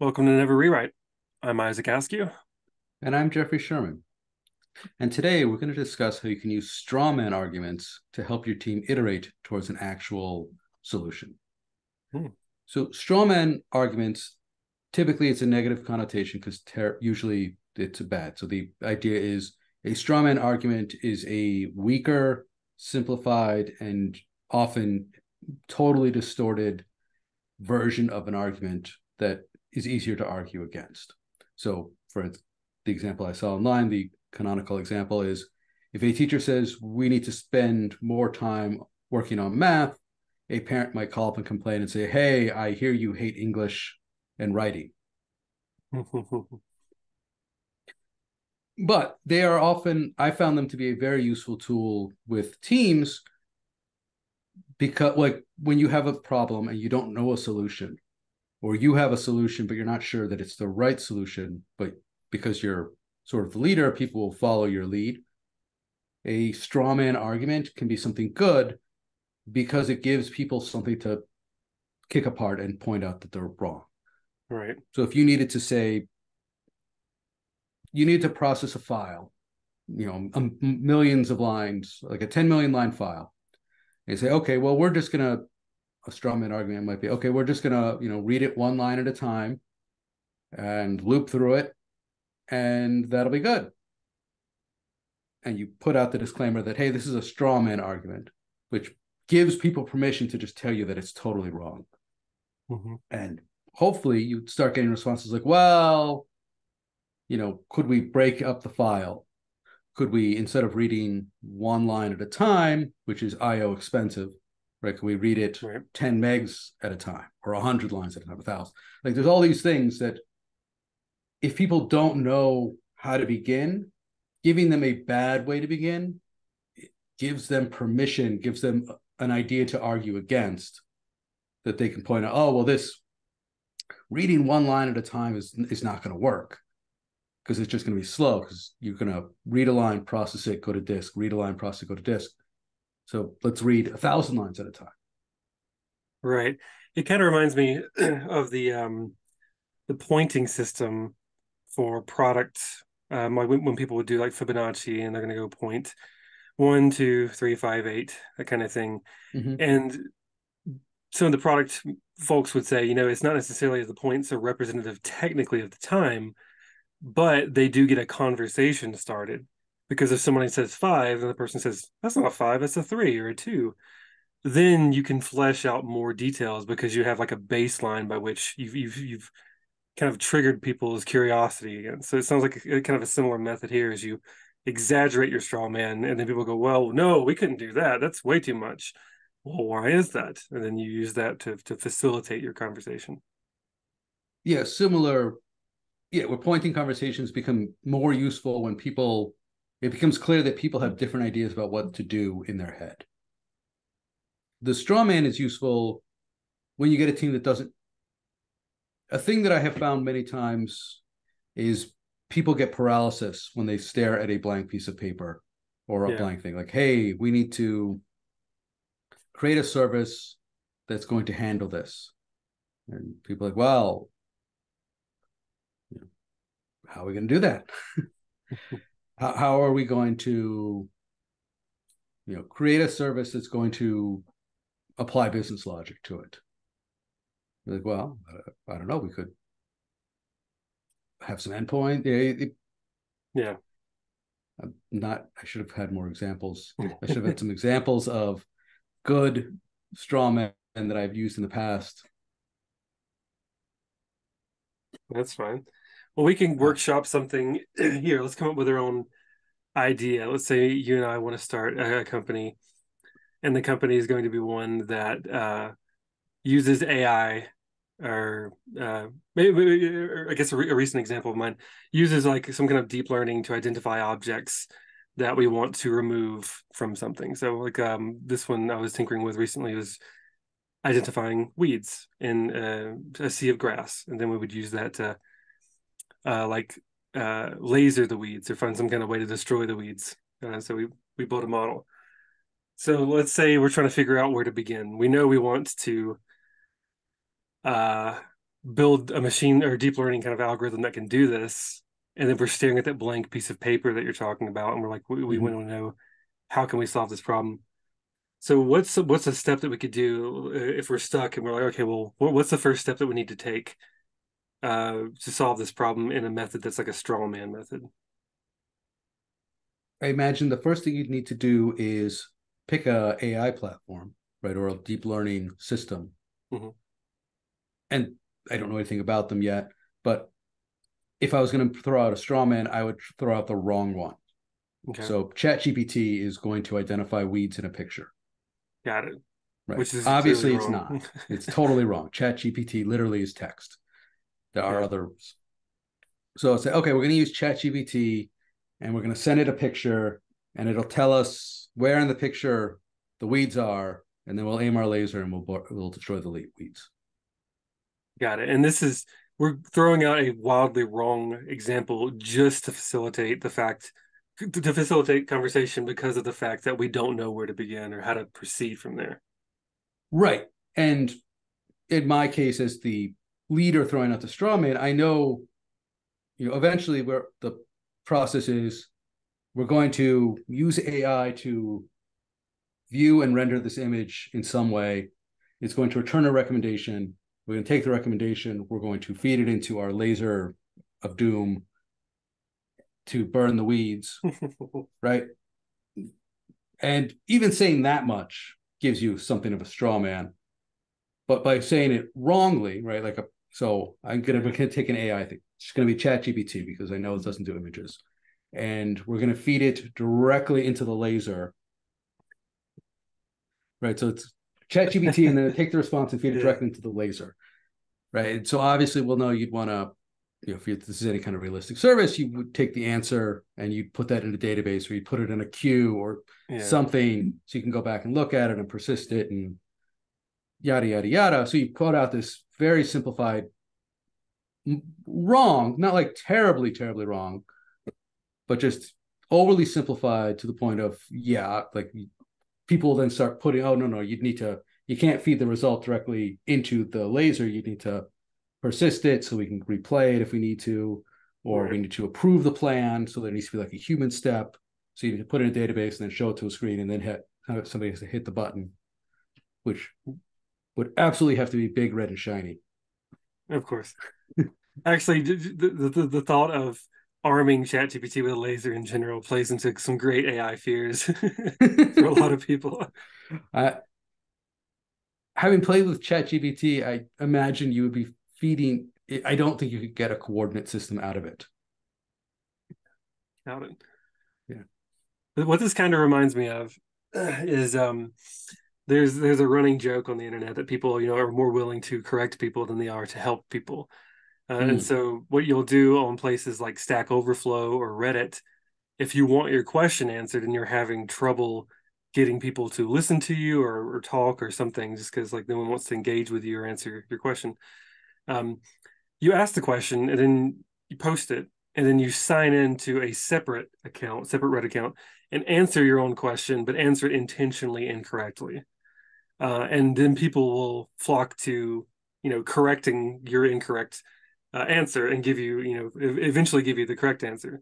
Welcome to Never Rewrite. I'm Isaac Askew. And I'm Jeffrey Sherman. And today we're going to discuss how you can use strawman arguments to help your team iterate towards an actual solution. Hmm. So, strawman arguments, typically it's a negative connotation because usually it's bad. So, the idea is a strawman argument is a weaker, simplified, and often totally distorted version of an argument that is easier to argue against. So, for the example I saw online, the canonical example is if a teacher says we need to spend more time working on math, a parent might call up and complain and say, "Hey, I hear you hate English and writing." But they are often, I found them to be a very useful tool with teams because, like, when you have a problem and you don't know a solution, or you have a solution, but you're not sure that it's the right solution, but because you're sort of the leader, people will follow your lead. A straw man argument can be something good because it gives people something to kick apart and point out that they're wrong. Right. So if you needed to say, you need to process a file, millions of lines, like a 10 million line file, and say, okay, well, we're just going to, a straw man argument might be, okay, we're just going to, read it one line at a time and loop through it, and that'll be good. And you put out the disclaimer that, hey, this is a straw man argument, which gives people permission to just tell you that it's totally wrong. Mm-hmm. And hopefully you start getting responses like, well, could we break up the file? Could we, instead of reading one line at a time, which is IO expensive, right? Could we read it Right. 10 megs at a time or 100 lines at a time, 1,000? Like there's all these things that if people don't know how to begin, giving them a bad way to begin gives them permission, gives them an idea to argue against that they can point out, oh, well, this reading one line at a time is not going to work because it's just going to be slow because you're going to read a line, process it, go to disk, read a line, process it, go to disk. So let's read 1,000 lines at a time. Right. It kind of reminds me of the pointing system for product. Like when people would do like Fibonacci and they're going to go point 1, 2, 3, 5, 8, that kind of thing. Mm-hmm. And some of the product folks would say, it's not necessarily the points are representative technically of the time, but they do get a conversation started. Because if somebody says 5 and the person says, that's not a 5, that's a 3 or a 2, then you can flesh out more details because you have like a baseline by which you've kind of triggered people's curiosity again. So it sounds like kind of a similar method here is you exaggerate your straw man and then people go, well, no, we couldn't do that. That's way too much. Well, why is that? And then you use that to facilitate your conversation. Yeah, similar. Yeah, where pointing conversations become more useful when it becomes clear that people have different ideas about what to do in their head. The straw man is useful when you get a team that doesn't. A thing that I have found many times is people get paralysis when they stare at a blank piece of paper or a Yeah. blank thing. Like, hey, we need to create a service that's going to handle this. And people are like, well, how are we going to do that? How are we going to, create a service that's going to apply business logic to it? You're like, well, I don't know. We could have some endpoint. Yeah. I'm not. I should have had more examples. I should have had some examples of good straw men that I've used in the past. That's fine. Well, we can Uh, workshop something here. Let's come up with our own idea. Let's say you and I want to start a company, and the company is going to be one that uses AI, or maybe or I guess a recent example of mine uses like some kind of deep learning to identify objects that we want to remove from something. So, like this one I was tinkering with recently was identifying weeds in a sea of grass, and then we would use that to like laser the weeds or find some kind of way to destroy the weeds. So we built a model. So let's say we're trying to figure out where to begin. We know we want to uh, build a machine or deep learning kind of algorithm that can do this, and then we're staring at that blank piece of paper that you're talking about, and we're like, we Mhm. want to know how can we solve this problem. So what's a step that we could do if we're stuck and we're like, okay, well, what's the first step that we need to take to solve this problem in a method that's like a straw man method? I imagine the first thing you'd need to do is pick a AI platform, right, or a deep learning system. Hmm. And I don't know anything about them yet, but if I was going to throw out a straw man, I would throw out the wrong one. Okay, So ChatGPT is going to identify weeds in a picture, got it. right? Which is clearly Obviously, it's wrong. not. It's totally wrong. ChatGPT literally is text. There are Yeah. others. So I'll say, okay, we're going to use ChatGPT and we're going to send it a picture and it'll tell us where in the picture the weeds are. And then we'll aim our laser and we'll destroy the weeds. Got it. And we're throwing out a wildly wrong example just to facilitate to facilitate conversation because of the fact that we don't know where to begin or how to proceed from there. Right. And in my case, as the leader throwing out the straw man, I know, eventually where the process is, we're going to use AI to view and render this image in some way. It's going to return a recommendation. We're going to take the recommendation. We're going to feed it into our laser of doom to burn the weeds, right? And even saying that much gives you something of a straw man. But by saying it wrongly, right? So we're gonna take an AI thing. It's gonna be ChatGPT because I know it doesn't do images, and we're gonna feed it directly into the laser, right? So it's ChatGPT, and then take the response and feed it Yeah. directly into the laser, right? So obviously, we'll know you'd want to, if this is any kind of realistic service, you would take the answer and you put that in a database, or you put it in a queue or Yeah. something, so you can go back and look at it and persist it and yada yada yada. So you quote out this very simplified, wrong, not like terribly terribly wrong, but just overly simplified to the point of, yeah, like people then start putting, oh no, you can't feed the result directly into the laser, you need to persist it so we can replay it if we need to, or we Right. need to approve the plan, so there needs to be like a human step, so you need to put it in a database and then show it to a screen and then somebody has to hit the button, which would absolutely have to be big, red, and shiny. Of course. Actually, the thought of arming ChatGPT with a laser in general plays into some great AI fears for a lot of people. I, Having played with ChatGPT, I imagine you would be feeding. I don't think you could get a coordinate system out of it. Out it. Yeah. What this kind of reminds me of is there's a running joke on the internet that people are more willing to correct people than they are to help people. And Mm. so what you'll do on places like Stack Overflow or Reddit, if you want your question answered and you're having trouble getting people to listen to you or talk or something, just because like no one wants to engage with you or answer your question, um, you ask the question and then you post it and then you sign into a separate account, separate Reddit account, and answer your own question, but answer it intentionally incorrectly. And then people will flock to, correcting your incorrect answer and give you, eventually give you the correct answer.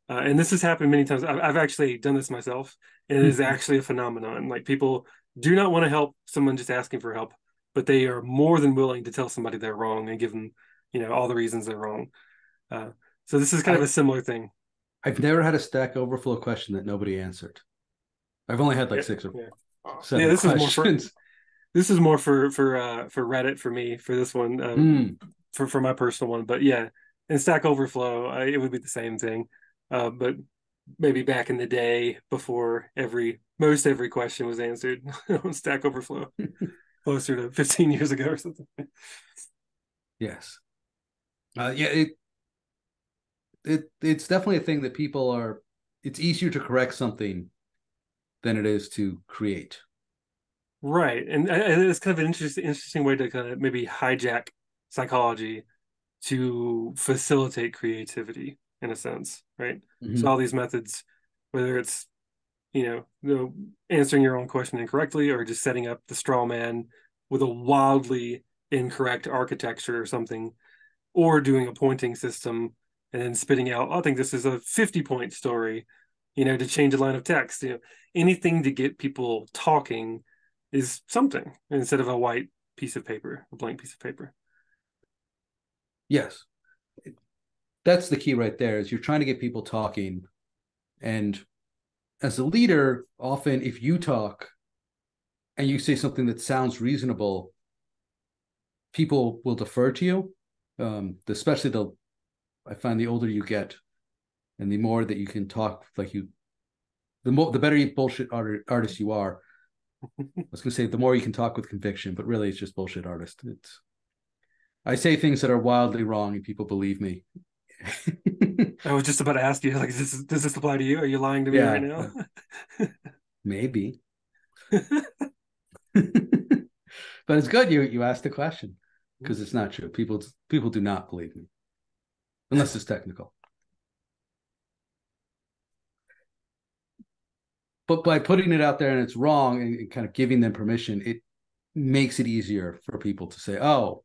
And this has happened many times. I've actually done this myself, and it is actually a phenomenon. Like people do not want to help someone just asking for help, but they are more than willing to tell somebody they're wrong and give them, all the reasons they're wrong. Uh, so this is kind of I a similar thing. I've never had a Stack Overflow question that nobody answered. I've only had like Yeah, 6 or yeah, yeah. 7 questions. This is more for Reddit for me for this one Mm. for my personal one. But yeah, in Stack Overflow, it would be the same thing. But maybe back in the day before most every question was answered on Stack Overflow, closer to 15 years ago or something. Yes. Yeah. It's definitely a thing that people are. It's easier to correct something than it is to create. Right, and it's kind of an interesting way to kind of maybe hijack psychology to facilitate creativity in a sense, right? So Mm-hmm. all these methods, whether it's answering your own question incorrectly or just setting up the straw man with a wildly incorrect architecture or something, or doing a pointing system and then spitting out, I think this is a 50-point story, to change a line of text. Anything to get people talking is something instead of a white piece of paper, a blank piece of paper. Yes. That's the key right there, is you're trying to get people talking. And as a leader, often if you talk and you say something that sounds reasonable, people will defer to you. Especially I find the older you get and the more that you can talk the better bullshit artist you are. I was going to say the more you can talk with conviction, but really it's just bullshit artist. I say things that are wildly wrong and people believe me. I was just about to ask you, like, does this apply to you? Are you lying to me right now? Maybe. But it's good you asked the question, because it's not true. People do not believe me unless it's technical. But by putting it out there and it's wrong and kind of giving them permission, it makes it easier for people to say, oh,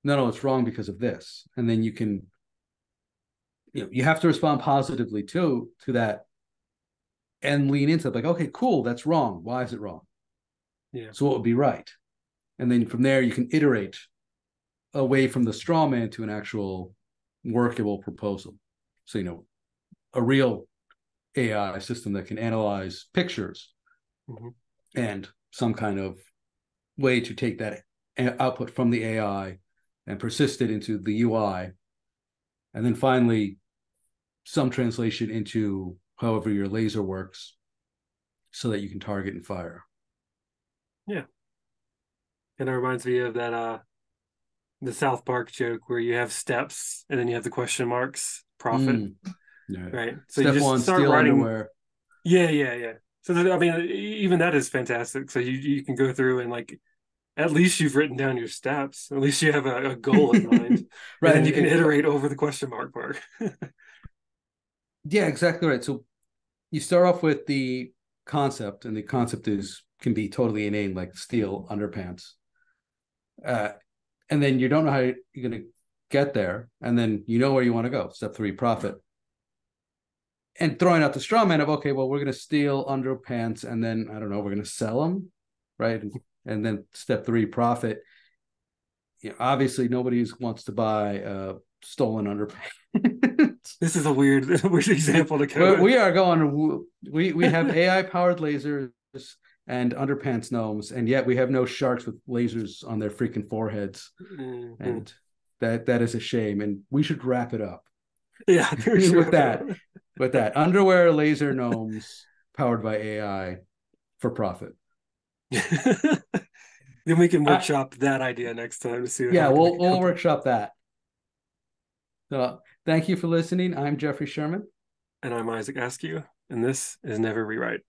no, it's wrong because of this. And then you can, you have to respond positively to that and lean into it. Like, okay, cool, that's wrong. Why is it wrong? Yeah. So what would be right? And then from there, you can iterate away from the straw man to an actual workable proposal. So, a real AI system that can analyze pictures and some kind of way to take that output from the AI and persist it into the UI. And then finally, some translation into however your laser works so that you can target and fire. Yeah. And it reminds me of that the South Park joke where you have steps and then you have the question marks, profit. Yeah. Right. So Step you just one, start steal writing underwear. Yeah. So even that is fantastic. So you can go through and, like, at least you've written down your steps. At least you have a goal in mind. Right. And then you can iterate over the question mark part. Yeah, exactly right. So you start off with the concept, and the concept can be totally inane, like steal underpants. And then you don't know how you're going to get there. And then you know where you want to go. Step 3, profit. And throwing out the straw man of, okay, well, we're going to steal underpants, and then, I don't know, we're going to sell them, right? And then step 3, profit. Obviously, nobody wants to buy stolen underpants. This is a weird example to go. We are going. We have AI powered lasers and underpants gnomes, and yet we have no sharks with lasers on their freaking foreheads, and that is a shame. And we should wrap it up. Yeah, with that underwear laser gnomes powered by AI for profit. Then we can workshop that idea next time to see. Yeah, we'll workshop that. So thank you for listening. I'm Jeffrey Sherman. And I'm Isaac Askew, and this is Never Rewrite.